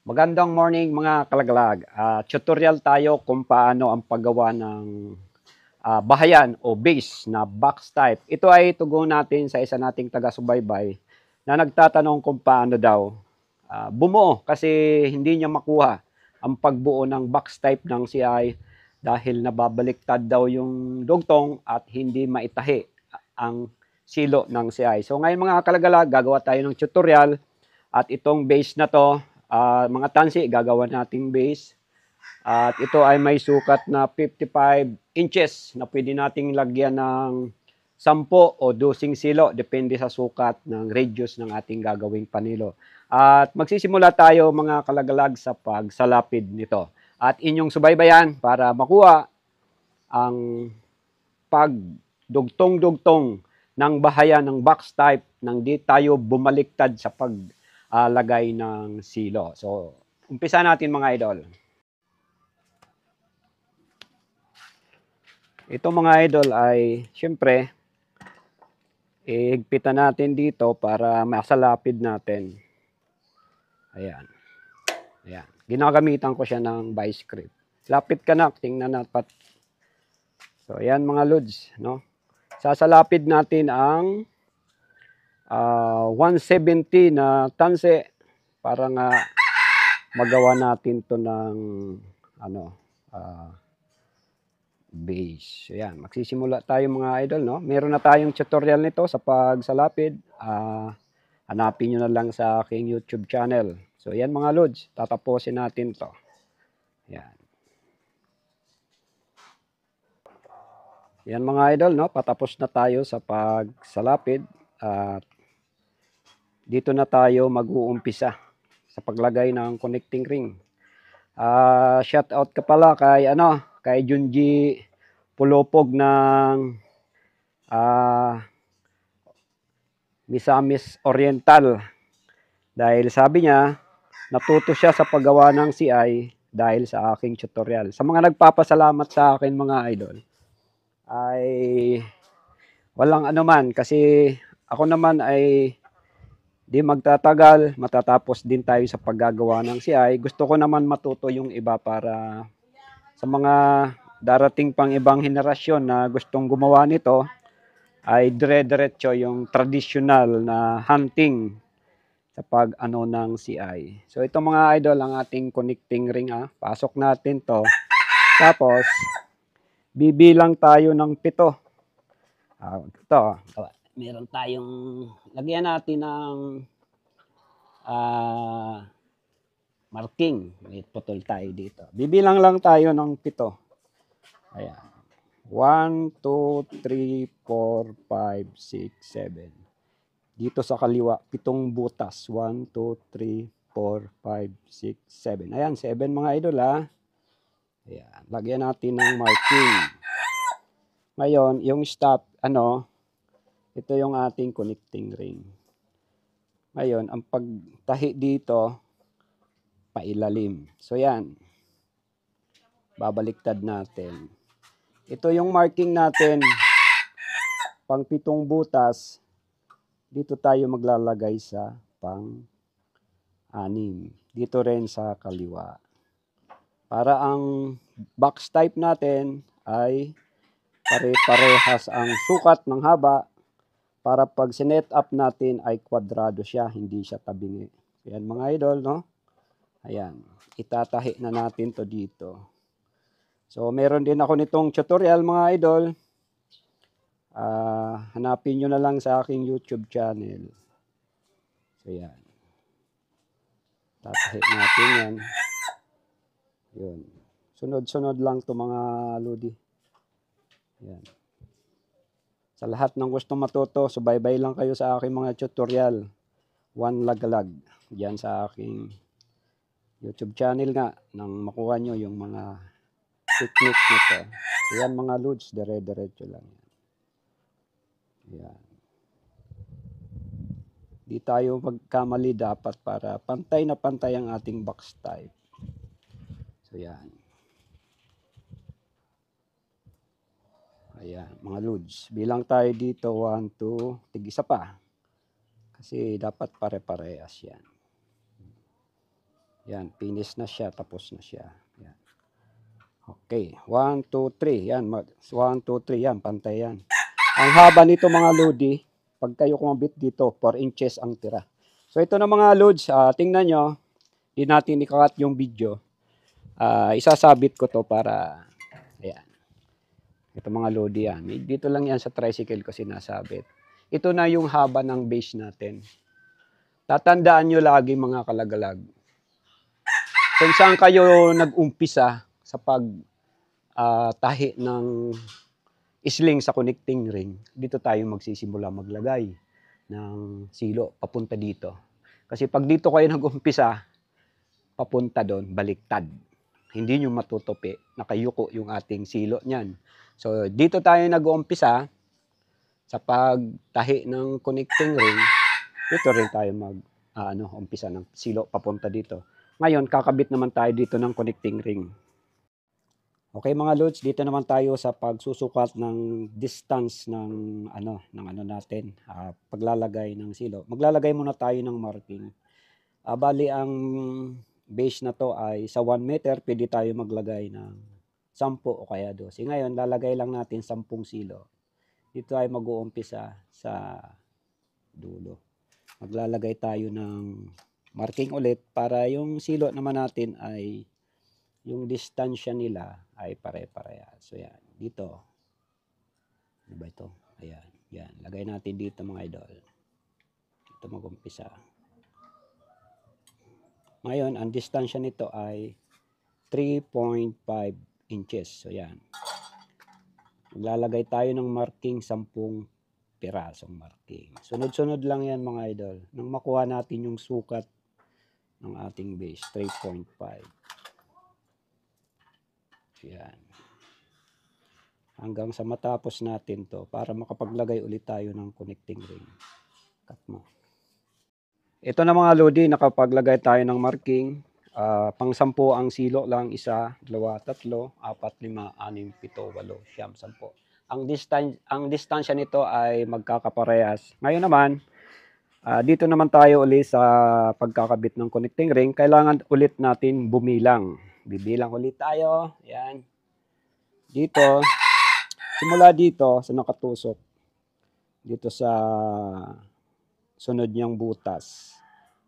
Magandang morning mga kalaglag. Tutorial tayo kung paano ang paggawa ng bahayan o base na box type. Ito ay tugon natin sa isa nating taga-subaybay na nagtatanong kung paano daw bumuo kasi hindi niya makuha ang pagbuo ng box type ng CI dahil nababaliktad daw yung dugtong at hindi maitahi ang silo ng CI. So ngayon mga kalagalag, gagawa tayo ng tutorial at itong base na to, mga tansi, gagawa nating base. At ito ay may sukat na 55 inches na pwede nating lagyan ng 10 o 12 silo depende sa sukat ng radius ng ating gagawing panilo. At magsisimula tayo mga kalagalag sa pagsalapid nito. At inyong subaybayan para makuha ang pagdugtong-dugtong ng bahayan ng box type nang di tayo bumaliktad sa paglagay ng silo. So, umpisa natin mga idol. Ito mga idol ay siyempre ihigpitan natin dito para masalapid natin. Ayan. Ayan. Ginagamitan ko siya ng vice grip. Lapit ka na, tingnan natin. So, ayan mga lods, no? Sasalapid natin ang 170 na tanse para nga magawa natin to ng base. Ayan, magsisimula tayo mga idol, no? Meron na tayong tutorial nito sa pagsalapid. Hanapin nyo na lang sa aking YouTube channel. So, ayan mga lods, tatapusin natin to. Ayan. Ayan mga idol, no? Patapos na tayo sa pagsalapid at dito na tayo mag-uumpisa sa paglagay ng connecting ring. Shout out ka pala kay Junji Pulopog ng Misamis Oriental. Dahil sabi niya, natuto siya sa paggawa ng CI dahil sa aking tutorial. Sa mga nagpapasalamat sa akin mga idol, ay walang anuman kasi ako naman ay di magtatagal, matatapos din tayo sa paggagawa ng CI. Gusto ko naman matuto yung iba para sa mga darating pang ibang henerasyon na gustong gumawa nito ay dire-diretso yung traditional na hunting sa pag-ano ng CI. So ito mga idol ang ating connecting ring Pasok natin to. Tapos bibilang tayo ng 7. Ito, meron tayong lagyan natin ng marking. May putol tayo dito. Bibilang lang tayo ng 7. Ayan. 1, 2, 3, 4, 5, 6, 7. Dito sa kaliwa, 7 butas. 1, 2, 3, 4, 5, 6, 7. Ayan, 7 mga idol Ayan, lagyan natin ng marking. Ngayon, yung stop, ito yung ating connecting ring. Ngayon, ang pagtahi dito, pailalim. So, yan. Babaliktad natin. Ito yung marking natin. Pang 7 butas, dito tayo maglalagay sa pang 6. Dito rin sa kaliwa. Para ang box type natin ay pare-parehas ang sukat ng haba para pag sinet up natin ay kwadrado siya, hindi siya tabingi. Ayan mga idol, no? Ayan, itatahi na natin to dito. So, meron din ako nitong tutorial mga idol. Hanapin nyo na lang sa aking YouTube channel. So, yan. Tatahi natin yan. Yun. Sunod-sunod lang to mga lodi. Yan. Sa lahat ng gustong matuto, subaybay lang kayo sa aking mga tutorial. One lagalag. Diyan sa aking YouTube channel nga nang makuha nyo yung mga technique nito. Yan mga lods, dire-diretso lang. Yan. Di tayo magkamali dapat para pantay na pantay ang ating box type. So yan. Ayan, mga lods. Bilang tayo dito, 1, 2, tig-isa pa. Kasi dapat pare-parehas yan. Yan, finish na siya, tapos na siya. Yan. Okay, 1, 2, 3. Yan, 1, 2, 3. Yan, pantay yan. Ang haba nito mga lodi, pag kayo kumabit dito, 4 inches ang tira. So ito na mga loads, tingnan nyo, di natin ikakat yung video. Isasabit ko to para, ayan. Ito mga lodi yan. Dito lang yan sa tricycle ko sinasabit. Ito na yung haba ng base natin. Tatandaan nyo lagi mga kalagalag. Kung saan kayo nag-umpisa sa tahi ng isling sa connecting ring, dito tayo magsisimula maglagay ng silo papunta dito. Kasi pag dito kayo nag-umpisa, papunta doon, baliktad. Hindi nyo matutupi, nakayuko yung ating silo niyan. So, dito tayo nag-uumpisa sa pagtahi ng connecting ring. Dito rin tayo umpisa ng silo papunta dito. Ngayon, kakabit naman tayo dito ng connecting ring. Okay mga loads, dito naman tayo sa pagsusukat ng distance ng natin, paglalagay ng silo. Maglalagay muna tayo ng marking. Bali ang base na to ay sa 1 meter, pwede tayo maglagay ng 10 o kaya 12. Ngayon, lalagay lang natin 10 silo. Dito ay mag-uumpisa sa dulo. Maglalagay tayo ng marking ulit para yung silo naman natin ay yung distansya nila ay pare-parehas. So yan, dito. Ano ba ito? Ayan, yan. Lagay natin dito mga idol. Dito mag-umpisa. Ngayon, ang distansya nito ay 3.5 inches. So yan. Maglalagay tayo ng marking 10 pirasong marking. Sunod-sunod lang yan mga idol. Nang makuha natin yung sukat ng ating base, 3.5. Yan. Hanggang sa matapos natin to para makapaglagay ulit tayo ng connecting ring. Cut mo. Ito na mga lodi, nakapaglagay tayo ng marking. Pang 10 ang silo lang, 1, 2, 3, 4, 5, 6, 7, 8, 9, 10. Ang distansya nito ay magkakaparehas. Ngayon naman, dito naman tayo ulit sa pagkakabit ng connecting ring. Kailangan ulit natin bumilang. Bibilang ulit tayo. Yan. Dito, simula dito sa nakatusok. Dito sa sunod niyang butas.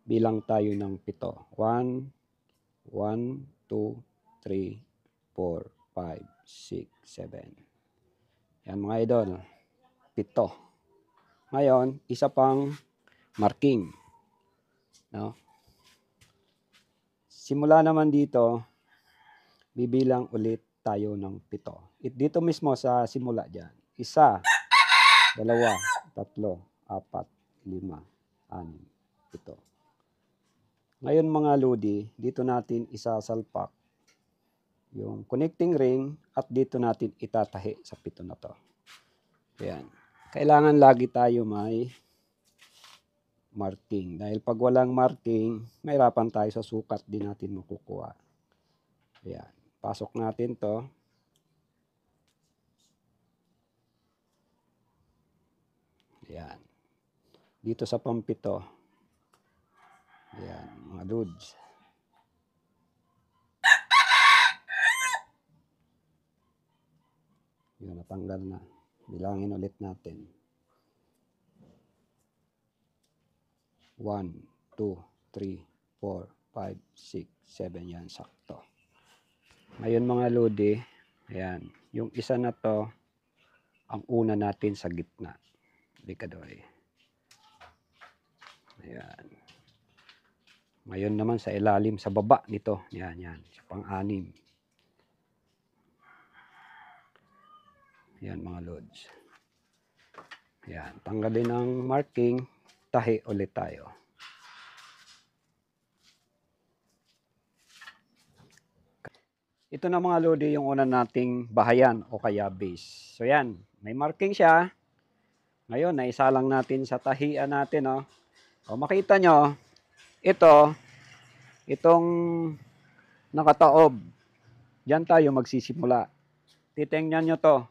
Bilang tayo ng 7. 1, 1, 2, 3, 4, 5, 6, 7. Yan mga idol. 7. Ngayon, isa pang marking. No? Simula naman dito, bibilang ulit tayo ng 7. Dito mismo sa simula dyan. 1, 2, 3, 4, 5, 6, 7. Ngayon mga lodi, dito natin isasalpak yung connecting ring at dito natin itatahi sa 7 na to. Ayan. Kailangan lagi tayo may marking. Dahil pag walang marking, mahirapan tayo sa sukat, di natin makukuha. Ayan. Pasok natin to. Ayan. Dito sa pampito. Ayan, mga dudes. Yun, natanggal na. Bilangin ulit natin. 1, 2, 3, 4, 5, 6, 7. Yan, sakto. Ngayon mga lodi, ayan, yung isa na to, ang una natin sa gitna. Bikadoy. Ayan. Ngayon naman sa ilalim, sa baba nito. Yan, yan. Sa pang-anim. Yan mga lods. Yan. Tanggalin ang marking. Tahi ulit tayo. Ito na mga lodi yung una nating bahayan o kaya base. So yan. May marking siya. Ngayon, naisa lang natin sa tahian natin. Oh. O makita nyo, itong nakataob. Diyan tayo magsisimula. Titingnan nyo to.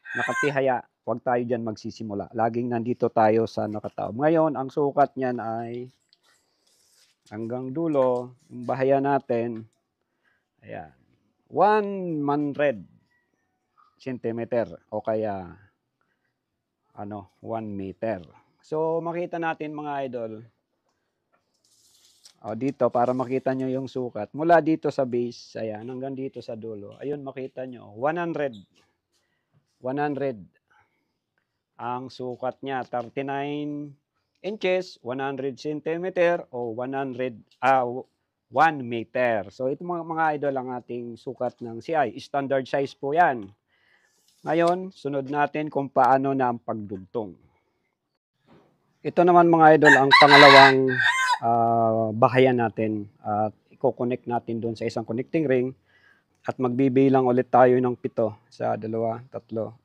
Nakatihaya. Huwag tayo dyan magsisimula. Laging nandito tayo sa nakataob. Ngayon, ang sukat niyan ay hanggang dulo, yung bahayan natin, ayan, 100 centimeter o kaya 1 meter. So makita natin mga idol, dito para makita nyo yung sukat. Mula dito sa base, ayan, hanggang dito sa dulo. Ayun, makita nyo, 100 ang sukat niya. 39 inches, 100 centimeter o 1 meter. So ito mga idol ang ating sukat ng CI. Standard size po yan. Ngayon, sunod natin kung paano na ang pagdugtong. Ito naman mga idol ang pangalawang bahayan natin at i-connect natin doon sa isang connecting ring at magbibilang ulit tayo ng 7 sa 2, 3, 4, 5,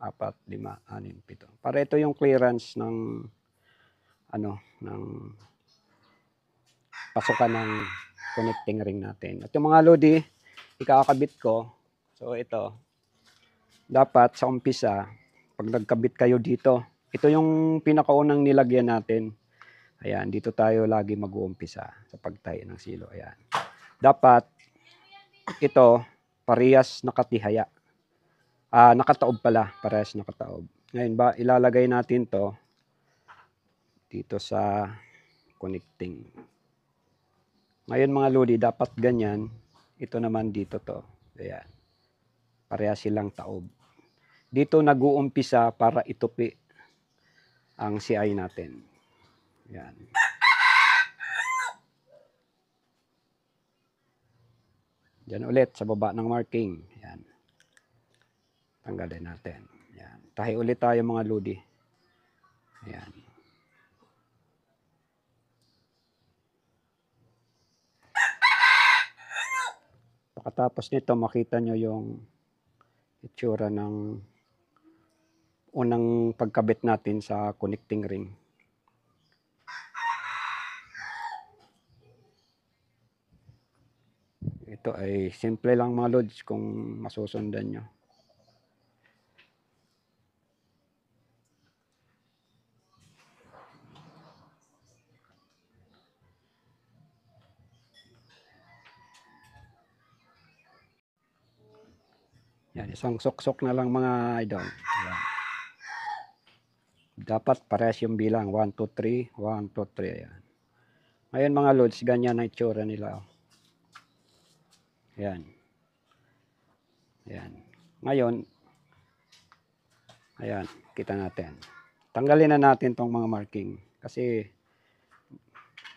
6, 7 para ito yung clearance ng ng pasukan ng connecting ring natin. At yung mga lodi ikakabit ko, so ito dapat sa umpisa pag nagkabit kayo dito, ito yung pinakaunang nilagyan natin. Ayan, dito tayo lagi mag-uumpisa sa pagtayo ng silo. Ayan. Dapat ito parehas nakatihaya. Nakataob pala, parehas nakataob. Ngayon ba ilalagay natin to dito sa connecting. Ngayon mga lodi, dapat ganyan. Ito naman dito to. Ayan. Parehas silang taob. Dito nag-uumpisa para itupi ang CI natin. Ayan. Diyan ulit sa baba ng marking. Ayan. Tanggalin natin. Ayan. Tahi ulit tayo mga lodi. Ayan. Pagkatapos nito, makita nyo yung itsura ng unang pagkabit natin sa connecting ring. Ito ay simple lang mga lods kung masusundan nyo. Yan, isang sok-sok na lang mga idol. Yan. Dapat parehas yung bilang. 1, 2, 3, 1, 2, 3. Ayan. Ngayon mga lods, ganyan ang itsura nila. Ayan. Ayan. Ngayon, ayan, kita natin. Tanggalin na natin tong mga marking. Kasi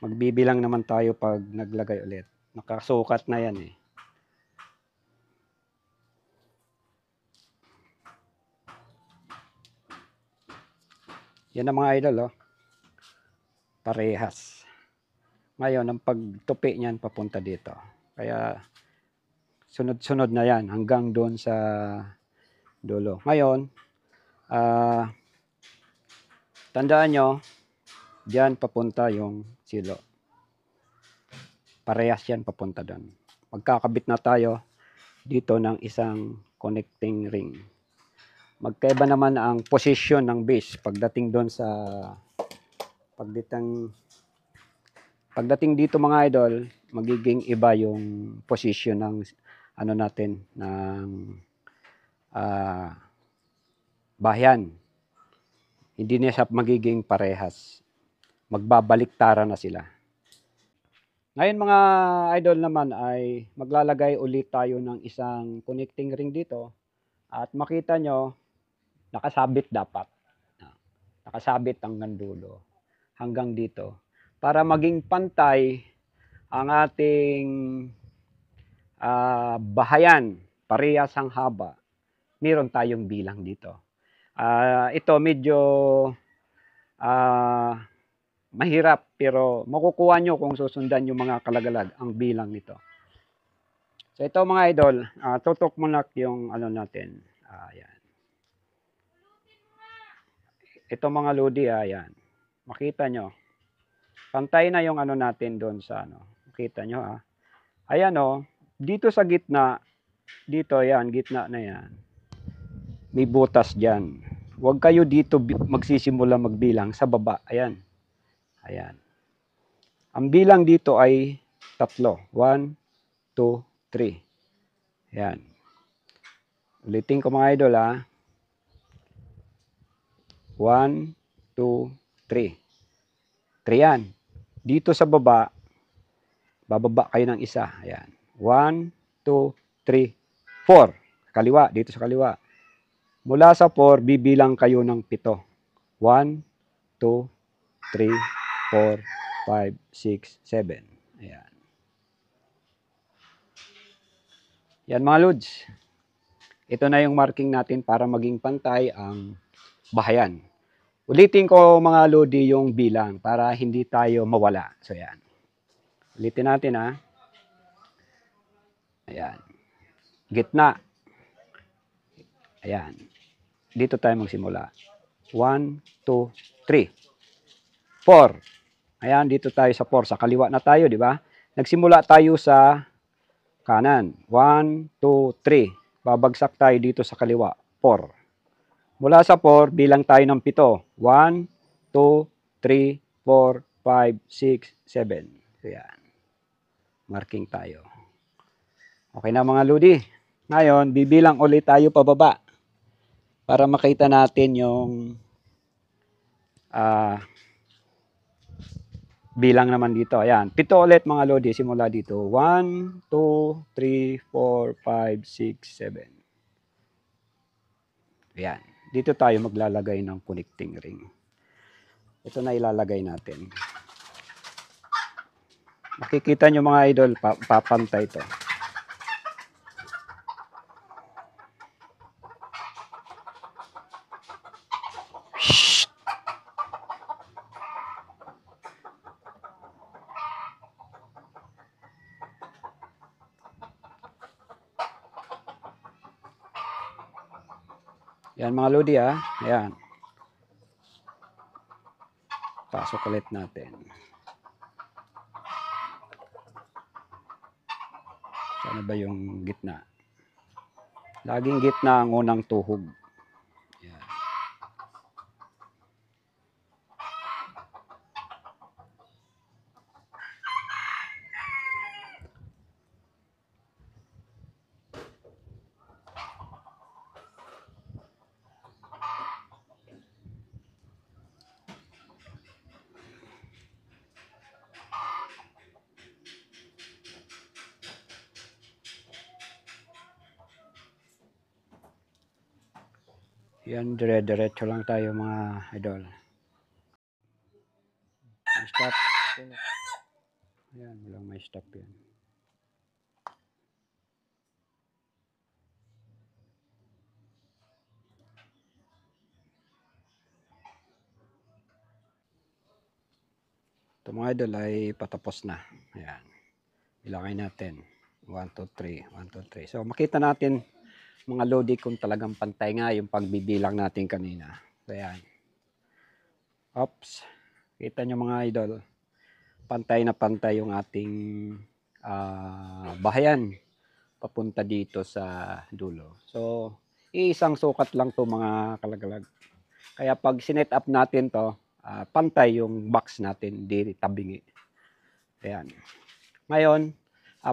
magbibilang naman tayo pag naglagay ulit. Nakasukat na yan eh. Yan ang mga idol, oh. Parehas. Ngayon, ang pagtupi niyan papunta dito. Kaya, sunod-sunod na yan hanggang doon sa dulo. Ngayon, tandaan nyo, diyan papunta yung silo. Parehas yan papunta doon. Magkakabit na tayo dito ng isang connecting ring. Magkaiba naman ang position ng base pagdating doon sa pagdating dito mga idol, magiging iba yung position ng natin ng bahayan. Hindi na siya magiging parehas. Magbabaliktaran na sila. Ngayon mga idol naman ay maglalagay ulit tayo ng isang connecting ring dito at makita nyo nakasabit dapat. Nakasabit hanggang dulo, hanggang dito. Para maging pantay ang ating bahayan, parehas ang haba, meron tayong bilang dito. Ito medyo mahirap pero makukuha nyo kung susundan yung mga kalagalag ang bilang nito. So ito mga idol, tutok muna yung natin. Ayan. Ito mga lodi, ayan. Makita nyo. Pantay na yung natin doon sa Makita nyo Ayan dito sa gitna, dito yan, gitna na yan. May butas dyan. Huwag kayo dito magsisimula magbilang sa baba. Ayan. Ayan. Ang bilang dito ay tatlo. 1, 2, 3. Yan. Ulitin ko mga idol ha. 1, 2, 3. 3 yan. Dito sa baba, bababa kayo ng isa. Ayan. 1, 2, 3, 4. Kaliwa, dito sa kaliwa. Mula sa 4, bibilang kayo ng 7. 1, 2, 3, 4, 5, 6, 7. Ayan. Yan mga lods. Ito na yung marking natin para maging pantay ang bahayan. Ulitin ko mga lodi yung bilang para hindi tayo mawala. So yan. Ulitin natin ha. Ayan. Gitna. Ayan. Dito tayo magsimula. 1, 2, 3. 4. Ayan, dito tayo sa 4. Sa kaliwa na tayo, di ba? Nagsimula tayo sa kanan. 1, 2, 3. Babagsak tayo dito sa kaliwa. 4. Mula sa 4, bilang tayo ng 7. 1, 2, 3, 4, 5, 6, 7. So yan. Marking tayo. Okay na mga lodi. Ngayon, bibilang ulit tayo pababa para makita natin yung bilang naman dito. Ayan. 7 ulit mga lodi. Simula dito. 1, 2, 3, 4, 5, 6, 7. Ayan. Dito tayo maglalagay ng connecting ring. Ito na ilalagay natin. Makikita nyo mga idol, papantay ito. Yan mga lodi ha. Ayan. Pasok ulit natin. Sana ba yung gitna? Laging gitna ang unang tuhog. Ayan. Yan, dire-diretso lang tayo mga idol. May stop. Ayan, walang may stop yan. Ito mga idol ay patapos na. Ayan. Ilagay natin. 1, 2, 3. 1, 2, 3. So, makita natin mga lodi kung talagang pantay nga yung pagbibilang natin kanina. So, ayan. Oops. Kita nyo mga idol. Pantay na pantay yung ating bahayan papunta dito sa dulo. So, iisang sukat lang to mga kalagalag. Kaya pag sinet up natin to, pantay yung box natin, di tabingi. Ayan. Ngayon,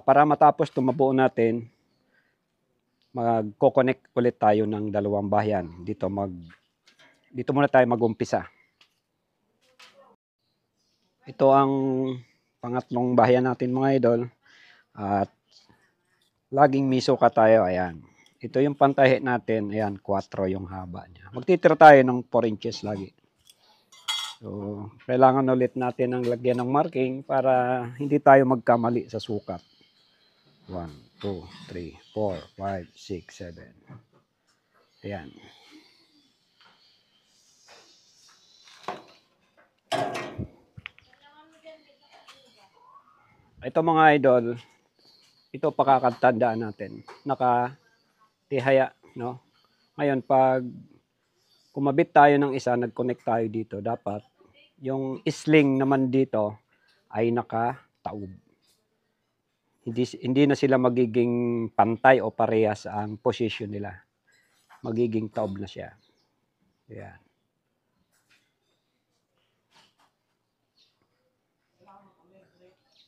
para matapos ito mabuo natin, magko-connect ulit tayo ng dalawang bahayan. Dito muna tayo mag-umpisa. Ito ang pangatlong bahayan natin mga idol. At laging may sukat tayo. Ayan. Ito yung pantahi natin. Ayan, 4 yung haba niya. Magtitira tayo ng 4 inches lagi. So, kailangan ulit natin ng lagyan ng marking para hindi tayo magkamali sa sukat. 1, 2, 3, 4, 5, 6, 7. Ayan. Ito mga idol, ito pakakatandaan natin. Nakatihaya, no? Ngayon, pag kumabit tayo ng isa, nag-connect tayo dito, dapat yung sling naman dito ay nakataob. Hindi na sila magiging pantay o parehas ang position nila. Magiging taob na siya. Ayan.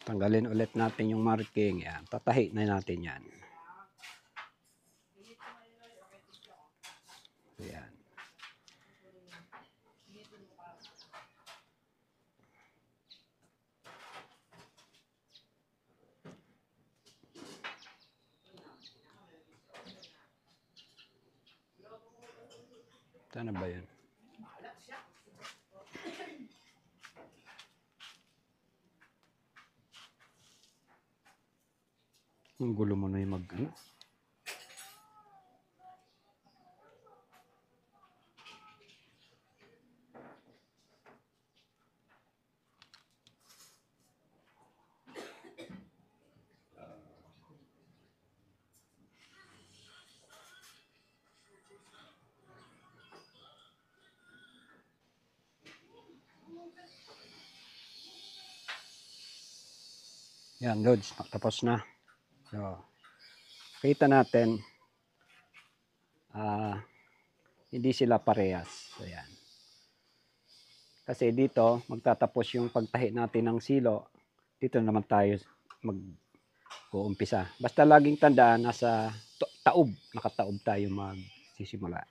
Tanggalin ulit natin yung marking. Yan. Tatahi na natin yan. Yan. Saan ba yun? Ang gulo mo na yung ano? Yan, loads. Tapos na. So, kita natin, hindi sila parehas. So, yan. Kasi dito, magtatapos yung pagtahi natin ng silo. Dito naman tayo mag-uumpisa. Basta laging tandaan, nasa taob. Nakataob tayo magsisimula.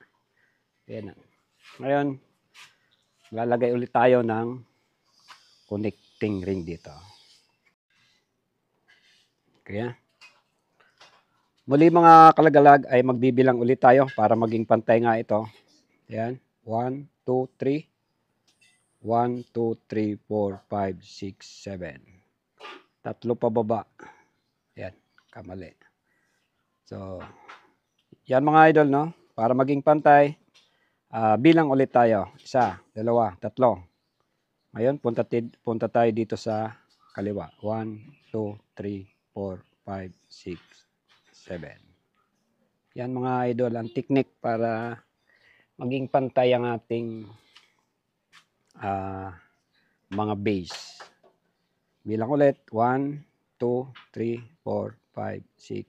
Yan. Ngayon, lalagay ulit tayo ng connecting ring dito. Kaya, muli mga kalagalag ay magbibilang ulit tayo para maging pantay nga ito. Ayan. 1, 2, 3. 1, 2, 3, 4, 5, 6, 7. Tatlo pa baba. Ayan. Kamali. So, yan mga idol, no? Para maging pantay, bilang ulit tayo. 1, 2, 3. Ngayon, punta tayo dito sa kaliwa. 1, 2, 3, 4, 5, 6, 7. Yan mga idol, ang technique para maging pantay ang ating mga base. Bilang ulit, 1, 2, 3, 4, 5, 6,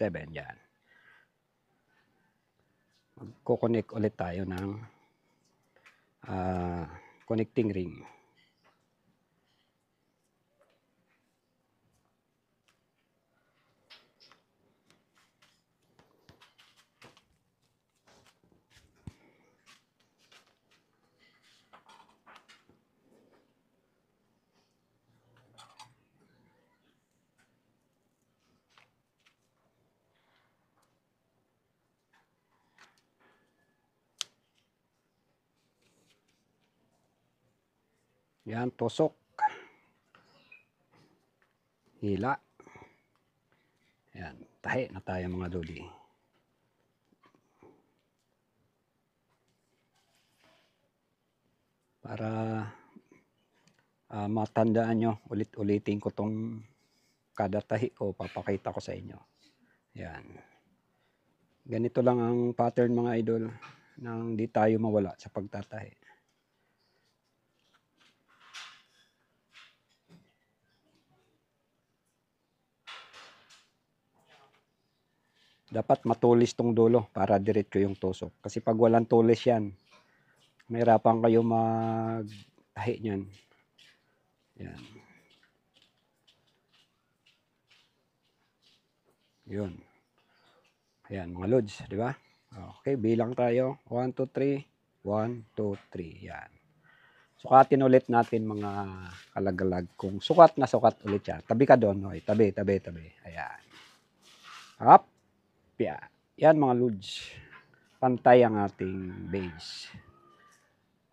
7. Yan. Magko-connect ulit tayo ng connecting ring. Yan, tusok. Hila. Yan, tahi na tayo mga lodi. Para matandaan nyo, ulit-ulitin ko tong kada tahi ko, papakita ko sa inyo. Yan. Ganito lang ang pattern mga idol, nang di tayo mawala sa pagtatahi. Dapat matulis tong dulo para diretso yung tusok. Kasi pag walang tulis yan, mahirapan kayo mag-tahi niyan. Yan. Yun. Ayan, mga lods, di ba? Okay, bilang tayo. 1, 2, 3. 1, 2, 3. Yan. Sukatin ulit natin mga kalagalag. Kung sukat na sukat ulit yan. Tabi ka doon. Okay, tabi. Ayan. Up. Yan mga lods. Pantay ang ating base.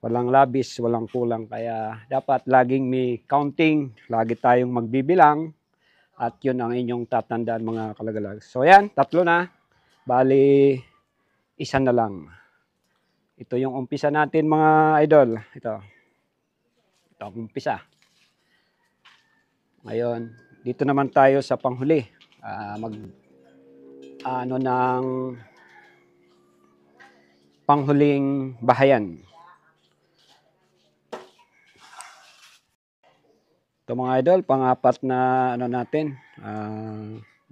Walang labis, walang kulang. Kaya dapat laging may counting. Lagi tayong magbibilang. At yun ang inyong tatandaan mga kalagalag. So yan, tatlo na. Bali, isa na lang. Ito yung umpisa natin mga idol. Ito ang umpisa. Ngayon, dito naman tayo sa panghuli. Ng panghuling bahayan. Ito mga idol, pang-apat na natin,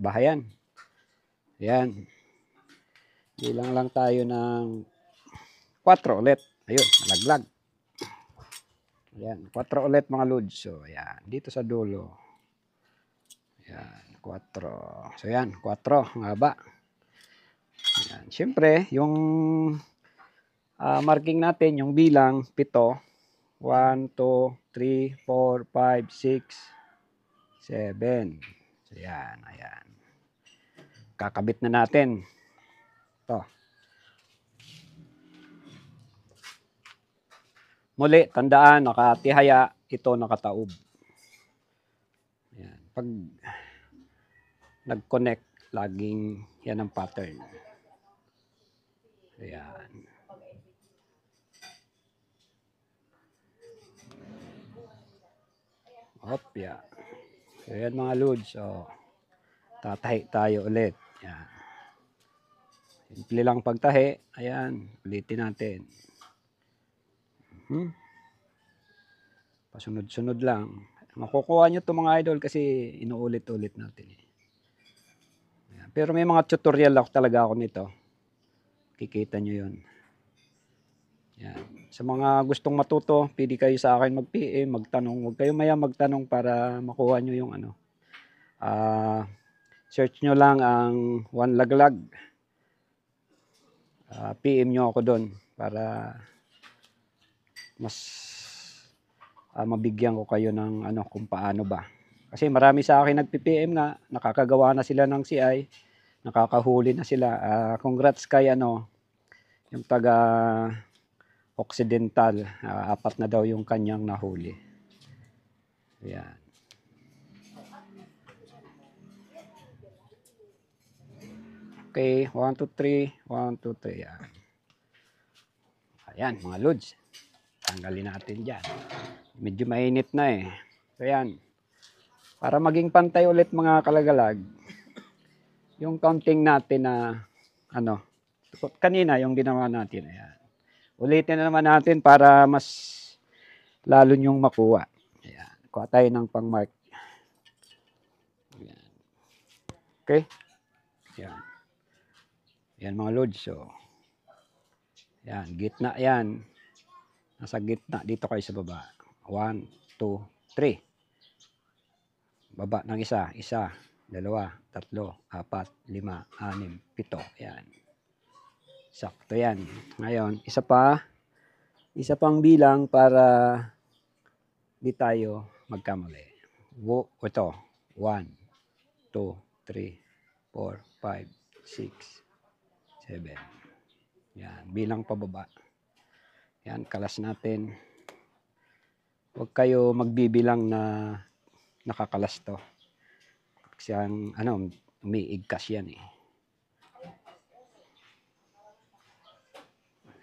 bahayan. Yan. Bilang lang tayo ng 4 ulit. Ayun, malaglag. Yan, 4 ulit mga lods. So, yan, dito sa dulo. Yan, 4. So yan, 4 ang haba. Yan. Siyempre, yung marking natin, yung bilang, 7. 1, 2, 3, 4, 5, 6, 7. So yan, ayan. Kakabit na natin. Ito. Muli, tandaan, nakatihaya, ito nakataob. Ayan. Pag nag-connect, laging yan ang pattern. Ayan. Opya. So, yan mga lods. So, tatahi tayo ulit. Ayan. Simple lang pagtahi. Ayan. Ulitin natin. Pasunod-sunod lang. Makukuha nyo ito mga idol kasi inuulit-ulit natin. Ayan. Pero may mga tutorial ako talaga ako nito. Kikita nyo yun. Yan. Sa mga gustong matuto, pwede kayo sa akin mag-PM, magtanong. Huwag kayo maya magtanong para makuha nyo yung ano. Search nyo lang ang One Laglag. PM nyo ako doon para mas mabigyan ko kayo ng ano kung paano ba. Kasi marami sa akin nagpi-PM nga, nakakagawa na sila ng CI, nakakahuli na sila. Congrats kay ano, yung taga Occidental, 4 na daw yung kanyang nahuli. Ayan. Okay, 1, 2, 3, 1, 2, 3. Ayan. Ayan, mga lods. Tanggalin natin dyan. Medyo mainit na eh. So, ayan. Para maging pantay ulit mga kalagalag, yung counting natin na, ano, kanina yung ginawa natin. Ayan. Ulitin na naman natin para mas lalo nyong makuha. Ayan. Kuha tayo ng pang-mark. Ayan. Okay? Ayan. Ayan mga lods. So, ayan. Gitna yan. Nasa gitna. Dito kayo sa baba. 1, 2, 3. Baba ng isa. 1, 2, 3, 4, 5, 6, 7. Ayan. Sakto yan. Ngayon, isa pang bilang para di tayo magkamali. Ito. 1, 2, 3, 4, 5, 6, 7. Yan. Bilang pababa. Yan. Kalas natin. Huwag kayo magbibilang na nakakalas to. Kasi ang ano, umiigkas yan eh.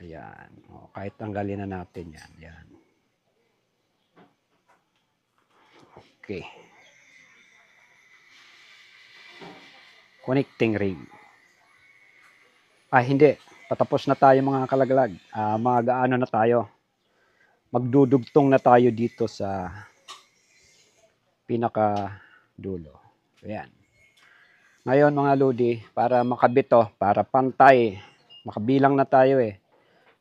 Ayan. O, kahit tanggalin na natin yan. Ayan. Okay. Connecting ring. Hindi. Patapos na tayo mga kalaglag. Mag-ano na tayo. Magdudugtong na tayo dito sa pinaka dulo. Ayan. Ngayon mga lodi, para makabit to, para pantay, makabilang na tayo eh.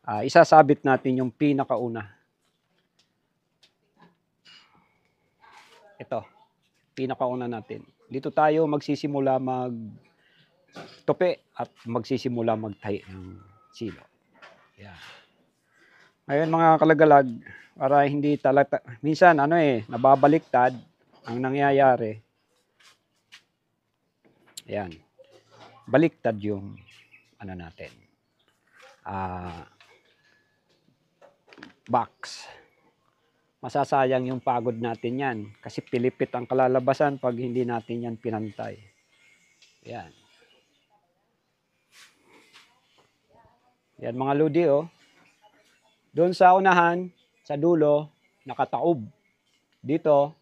Isasabit natin yung pinakauna. Ito, pinakauna natin. Dito tayo magsisimula magtupi at magsisimula magtahi ng silo. Ayan. Ngayon mga kalagalag, para hindi talaga, minsan nababaliktad ang nangyayari. Ayan. Baliktad yung ano natin. Box. Masasayang yung pagod natin yan. Kasi pilipit ang kalalabasan pag hindi natin yan pinantay. Ayan. Yan mga lodi oh. Doon sa unahan, sa dulo, nakataob. Dito,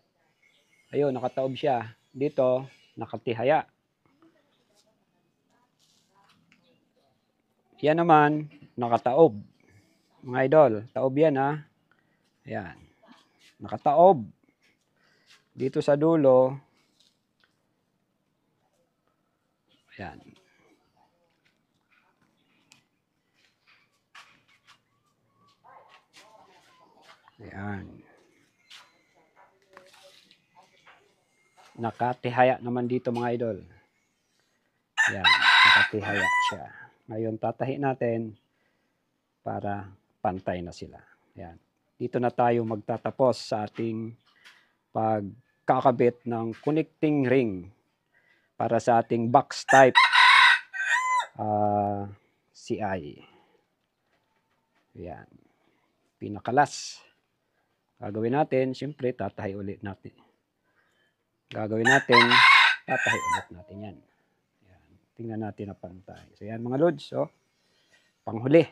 ayun, nakataob siya. Dito, nakatihaya. Yan naman, nakataob. Mga idol, taob yan ha. Ayan. Nakataob. Dito sa dulo, ayan. Ayan. Nakatihaya naman dito mga idol. Yan, nakatihaya siya. Ngayon tatahi natin para pantay na sila. Yan. Dito na tayo magtatapos sa ating pagkakabit ng connecting ring para sa ating box type CI. Yan. Pinakalas. Gagawin natin, siyempre tatahi ulit natin. Gagawin natin, tatahi ulit natin yan. Yan. Tingnan natin na pantay. So yan mga lods, oh. Panghuli.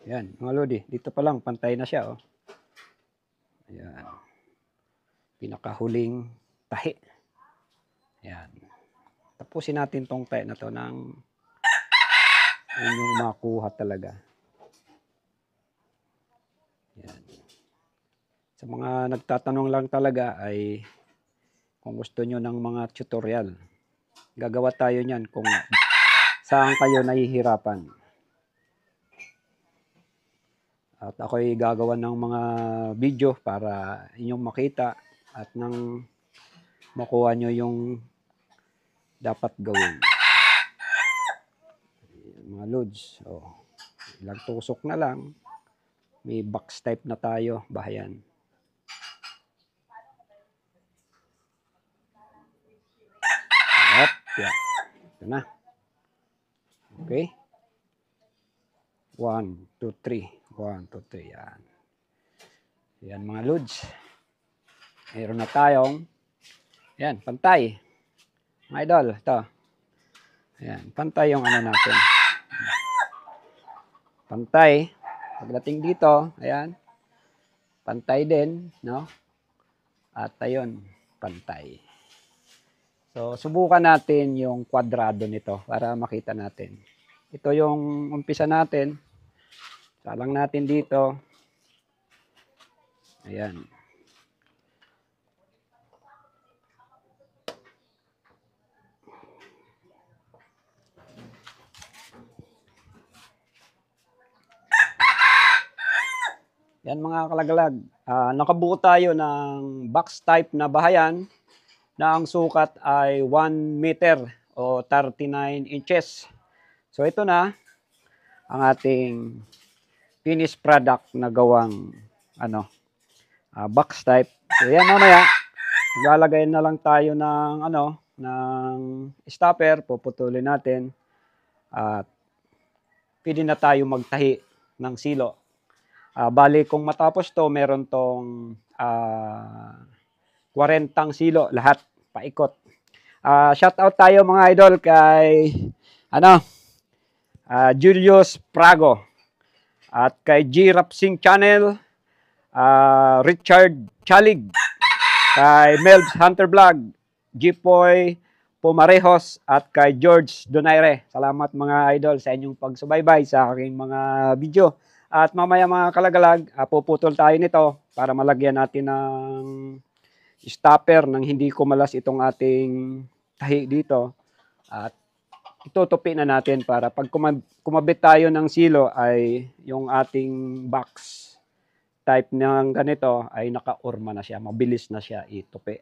Yan, mga lodi, dito pa lang pantay na siya, oh. Ayan. Pinakahuling tahi. Ayan. Tapusin natin tong tahi na to ng inyong makuha talaga. Ayan. Sa mga nagtatanong lang talaga ay kung gusto nyo ng mga tutorial, gagawa tayo niyan kung saan kayo nahihirapan. At ako'y gagawa ng mga video para inyong makita at nang makuha nyo yung dapat gawin. Mga lods, oh, ilang tusok na lang, may box type na tayo, bahayan. Yep, yeah. Ito na. Okay. 1, 2, 3. 1, 2, 3. Yan. Yan mga lods. Mayroon na tayong, yan, pantay. Mga idol, ito. Ayan, pantay yung ano natin. Pantay. Pagdating dito, ayan, pantay din, no? At ayun, pantay. So, subukan natin yung kwadrado nito para makita natin. Ito yung umpisa natin. Salang natin dito. Ayan. Yan mga kalagalag. Nakabuo tayo ng box type na bahayan na ang sukat ay 1 meter o 39 inches. So ito na ang ating finished product na gawang box type. So yan mamaya, maglalagay na lang tayo ng ng stopper, puputulin natin at pwede na tayo magtahi ng silo. Bali kung matapos to, meron tong 40 silo lahat paikot. Shout out tayo mga idol kay Julius Prago at kay G Rapsing Channel, Richard Chalig, kay Melbs Hunter Vlog, Jipoy Pumarejos at kay George Donaire. Salamat mga idol sa inyong pagsubaybay sa aking mga video. At mamaya mga kalagalag, puputol tayo nito para malagyan natin ng stopper nang hindi kumalas itong ating tahi dito. At itutupi na natin para pag kumabit tayo ng silo ay yung ating box type ng ganito ay nakaorma na siya. Mabilis na siya itupi.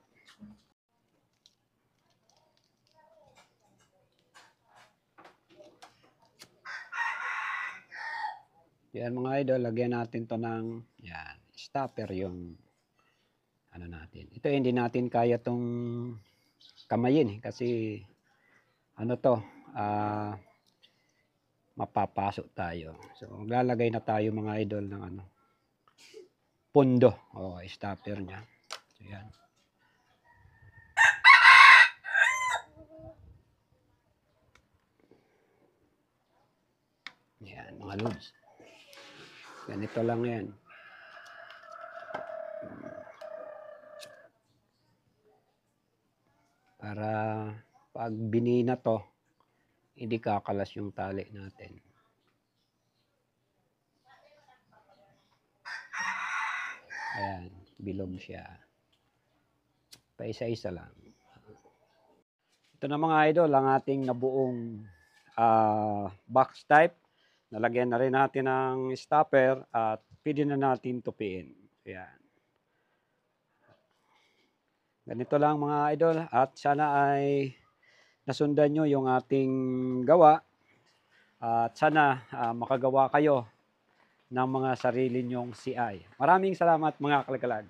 Yan mga idol, lagyan natin to ng yan, stopper yung natin. Ito hindi natin kaya tong kamayin kasi mapapasok tayo. So maglalagay na tayo mga idol ng pundo o stopper niya. So yan. Yan mga lods. Ganito lang yan. Para pag binina to, hindi kakalas yung tali natin. Ayan, bilog siya. Paisa-isa lang. Ito na mga idol, ang ating nabuong box type Nalagyan na rin natin ng stopper at pwede na natin tupiin. Ayan. Ganito lang mga idol at sana ay nasundan nyo yung ating gawa at sana makagawa kayo ng mga sarili nyong CI. Maraming salamat mga kalagalag.